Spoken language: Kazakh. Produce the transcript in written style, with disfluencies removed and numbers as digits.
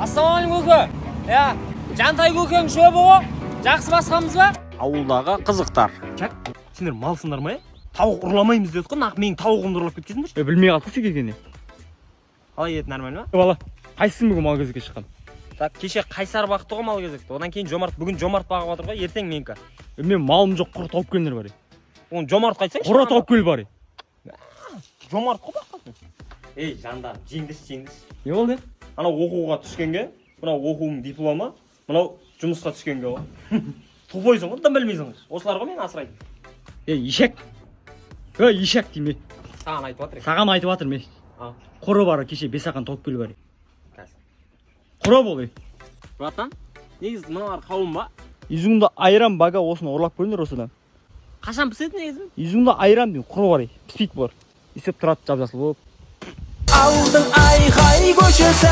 Ассалаумалейкум көке. Жантай көкең шөбі ғой. Жақсы басқамыз ба? Ауылдағы қызықтар. Чак, сендер малсыңдар ма? Тауық ұрламаймыз дедік қой, нақ менің тауығымды ұрлап кеткенсіңдер. Білмей қалдық сен келгенде. Қалай еді, нормально ма? Бала, қайсың бүгін мал кезекке шыққан? Так, кеше Қайсар бақты ғой мал кезекті. Одан кейін Жомарт, бүгін Жомарт бағып отыр ғой, ертең менікі. Мен малым жоқ, құр тауып келіңдер бар. Оны Жомарт қайтсайшы. Құр тауып кел бар. Жомарт қой баққасын. Ей, жандар, жеңдіш. Не болды? Анау оқуға түскенге, мынау оқуым дипломы, мынау жұмысқа түскенге ғой. Тупойсың ғой, дым білмейсің. Осылар ғой мен асырайды. Ешек. Ешек дейме. Саған айтып отыр. Саған айтып жатыр мен. Құры бар кеше бесақан тауып кел бар. Құры бол. Братан, негізі мыналар қауым ба? Изуңда айран бага осыны ұрлап көріңдер осыдан. Қашан піседі негізі? Изуңда айран дейм, құры бар. Піспейді бар. Есеп тұрады жап-жасыл болып. Алдың айқай көшесі